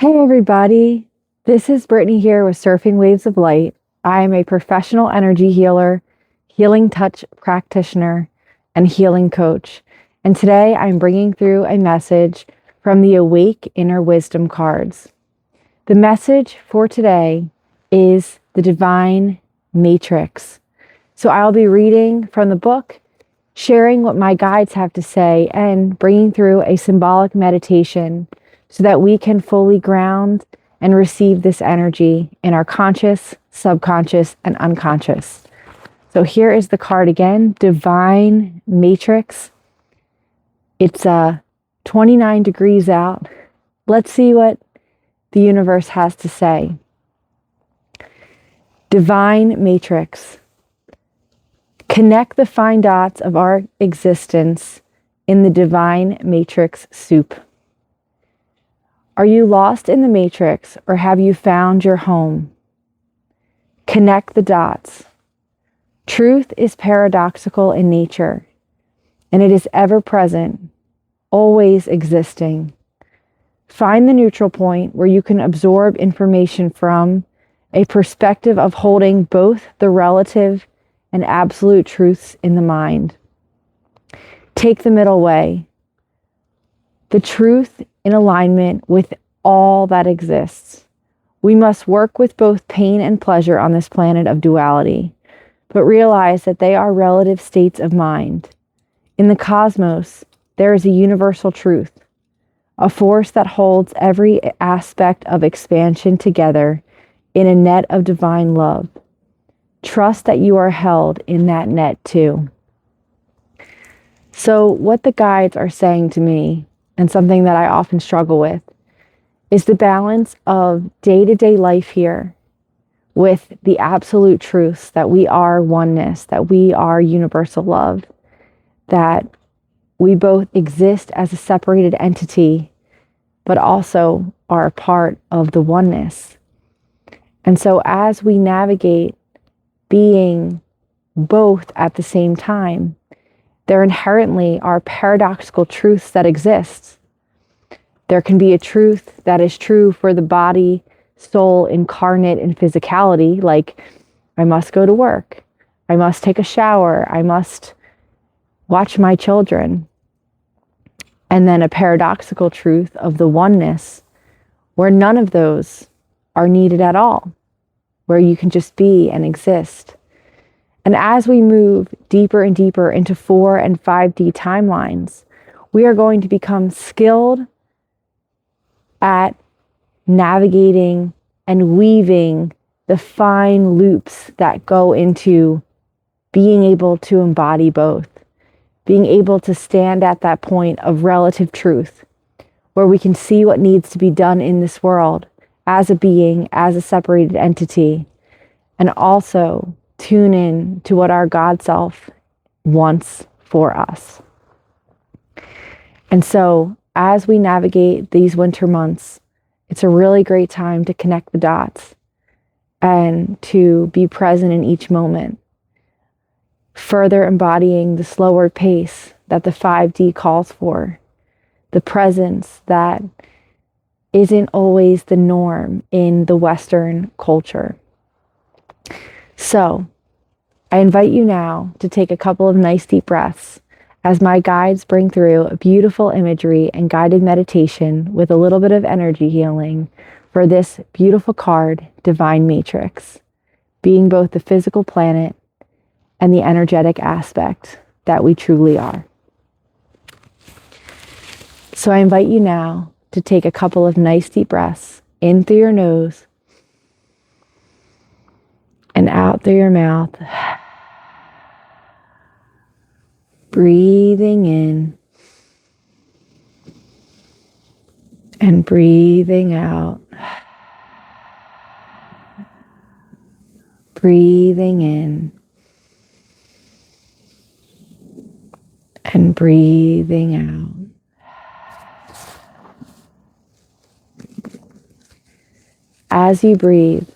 Hey everybody, this is Brittany here with Surfing Waves of Light. I am a professional energy healer, healing touch practitioner, and healing coach. And today I'm bringing through a message from the Awake Inner Wisdom cards. The message for today is the Divine Matrix. So I'll be reading from the book, sharing what my guides have to say, and bringing through a symbolic meditation so that we can fully ground and receive this energy in our conscious, subconscious, and unconscious. So here is the card again, Divine Matrix. It's 29 degrees out. Let's see what the universe has to say. Divine Matrix. Connect the fine dots of our existence in the Divine Matrix soup. Are you lost in the matrix, or have you found your home? Connect the dots. Truth is paradoxical in nature, and it is ever present, always existing. Find the neutral point where you can absorb information from a perspective of holding both the relative and absolute truths in the mind. Take the middle way. The truth in alignment with all that exists. We must work with both pain and pleasure on this planet of duality, but realize that they are relative states of mind. In the cosmos, there is a universal truth, a force that holds every aspect of expansion together in a net of divine love. Trust that you are held in that net too. So what the guides are saying to me, and something that I often struggle with, is the balance of day-to-day life here with the absolute truths that we are oneness, that we are universal love, that we both exist as a separated entity, but also are a part of the oneness. And so as we navigate being both at the same time, there inherently are paradoxical truths that exist. There can be a truth that is true for the body, soul, incarnate, and physicality, like I must go to work, I must take a shower, I must watch my children. And then a paradoxical truth of the oneness, where none of those are needed at all, where you can just be and exist. And as we move deeper and deeper into 4 and 5D timelines, we are going to become skilled at navigating and weaving the fine loops that go into being able to embody both, being able to stand at that point of relative truth, where we can see what needs to be done in this world as a being, as a separated entity, and also tune in to what our God self wants for us. And so as we navigate these winter months, it's a really great time to connect the dots and to be present in each moment, further embodying the slower pace that the 5D calls for, the presence that isn't always the norm in the Western culture. So I invite you now to take a couple of nice deep breaths as my guides bring through a beautiful imagery and guided meditation with a little bit of energy healing for this beautiful card, Divine Matrix, being both the physical planet and the energetic aspect that we truly are. So I invite you now to take a couple of nice deep breaths in through your nose and out through your mouth. Breathing in and breathing out. Breathing in and breathing out. As you breathe,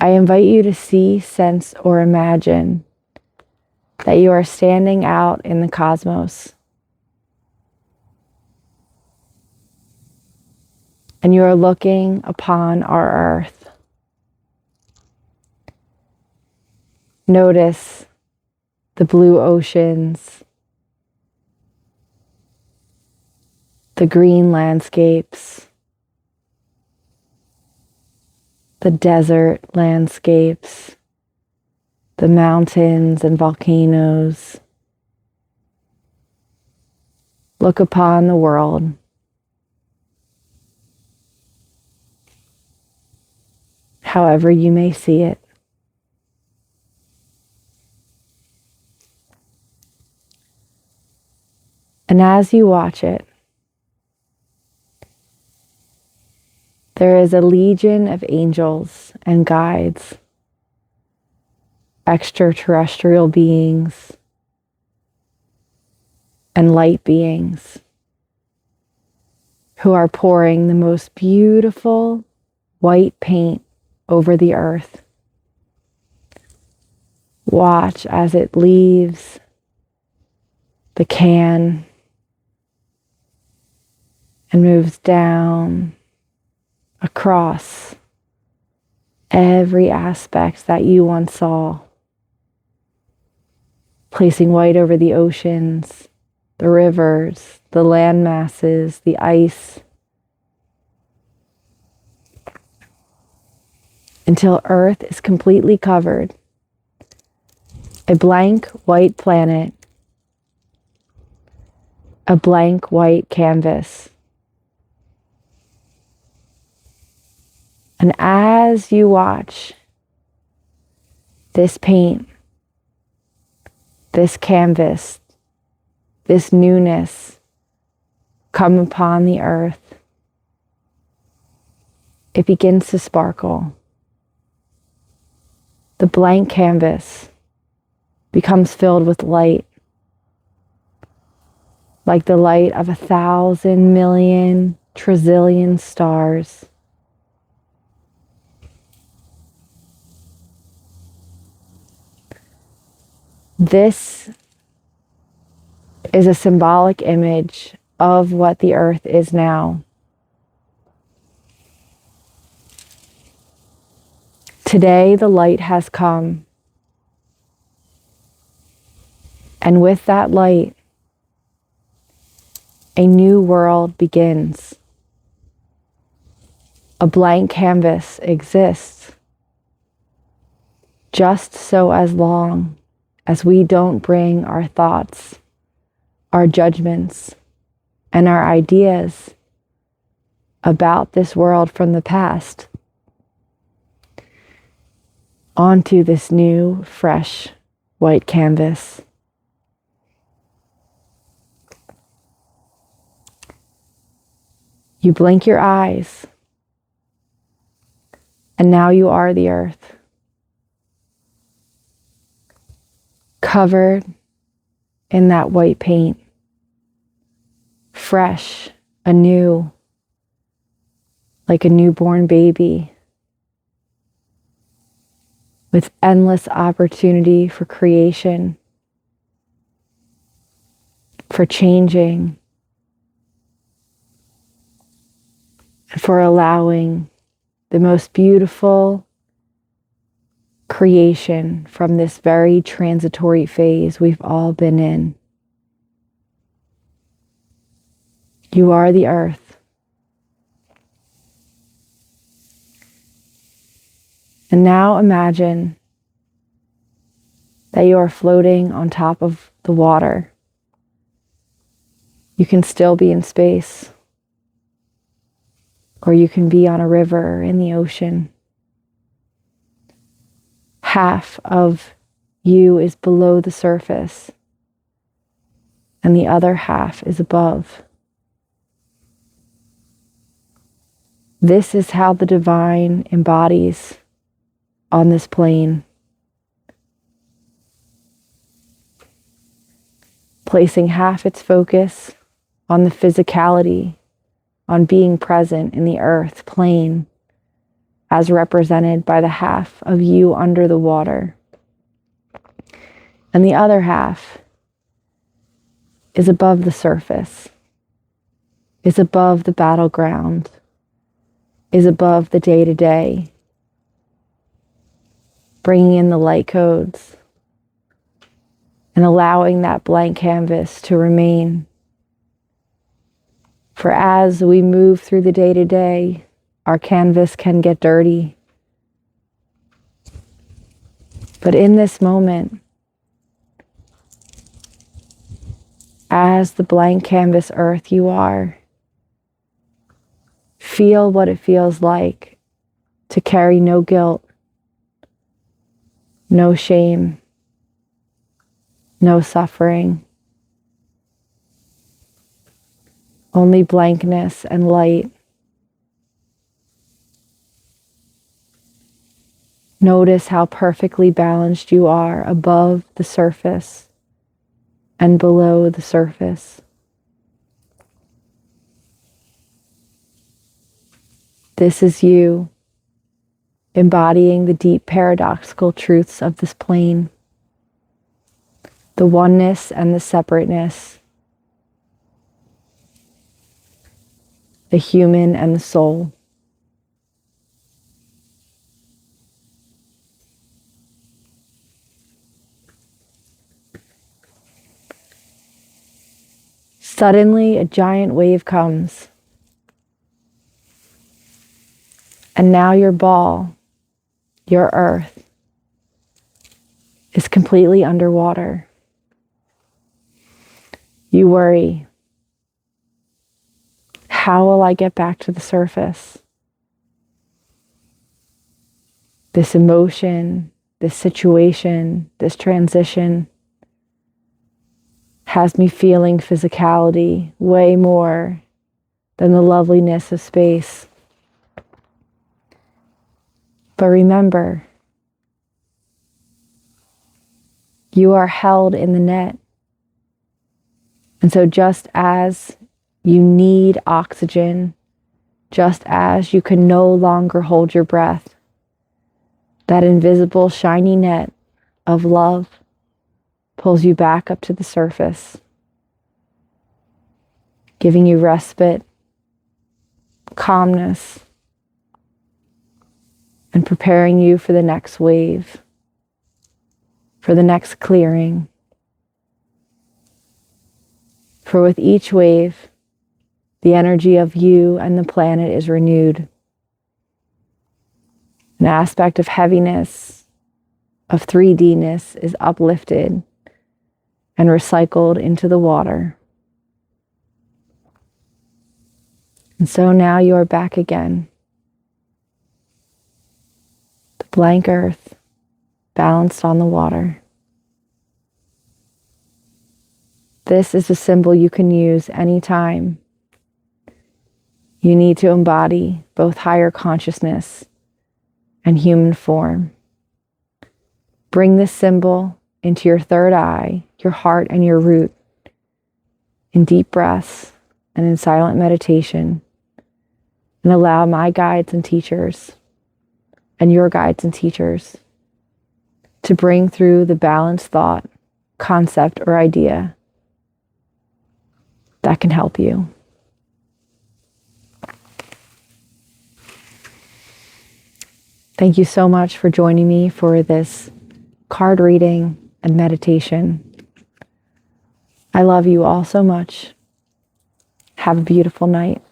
I invite you to see, sense, or imagine that you are standing out in the cosmos. and you are looking upon our earth. Notice the blue oceans, the green landscapes, the desert landscapes, the mountains and volcanoes. Look upon the world. However you may see it. And as you watch it, there is a legion of angels and guides, extraterrestrial beings, and light beings who are pouring the most beautiful white paint over the earth. Watch as it leaves the can and moves down across every aspect that you once saw, placing white over the oceans, the rivers, the land masses, the ice, until Earth is completely covered. A blank white planet, a blank white canvas. And as you watch this paint, this canvas, this newness come upon the earth, it begins to sparkle. The blank canvas becomes filled with light, like the light of 1,000 million trillion stars. This is a symbolic image of what the earth is now. Today, the light has come. And with that light, a new world begins. A blank canvas exists, just so as long as we don't bring our thoughts, our judgments, and our ideas about this world from the past onto this new, fresh, white canvas. You blink your eyes, and now you are the earth, covered in that white paint, fresh, anew, like a newborn baby, with endless opportunity for creation, for changing, and for allowing the most beautiful creation from this very transitory phase we've all been in. You are the earth. And now imagine that you are floating on top of the water. You can still be in space, or you can be on a river or in the ocean. Half of you is below the surface, and the other half is above. This is how the divine embodies on this plane, placing half its focus on the physicality, on being present in the earth plane, as represented by the half of you under the water. And the other half is above the surface, is above the battleground, is above the day-to-day, bringing in the light codes and allowing that blank canvas to remain. For as we move through the day-to-day, our canvas can get dirty. But in this moment, as the blank canvas earth you are, feel what it feels like to carry no guilt, no shame, no suffering, only blankness and light. Notice how perfectly balanced you are above the surface and below the surface. This is you embodying the deep paradoxical truths of this plane, the oneness and the separateness, the human and the soul. Suddenly, a giant wave comes, and now your ball, your earth, is completely underwater. You worry, how will I get back to the surface? This emotion, this situation, this transition has me feeling physicality way more than the loveliness of space. But remember, you are held in the net. And so just as you need oxygen, just as you can no longer hold your breath, that invisible shiny net of love pulls you back up to the surface, giving you respite, calmness, and preparing you for the next wave, for the next clearing. For with each wave, the energy of you and the planet is renewed. An aspect of heaviness, of 3D-ness is uplifted and recycled into the water. And so now you are back again. The blank earth balanced on the water. This is a symbol you can use anytime you need to embody both higher consciousness and human form. Bring this symbol into your third eye, your heart, and your root in deep breaths and in silent meditation, and allow my guides and teachers and your guides and teachers to bring through the balanced thought, concept, or idea that can help you. Thank you so much for joining me for this card reading and meditation. I love you all so much. Have a beautiful night.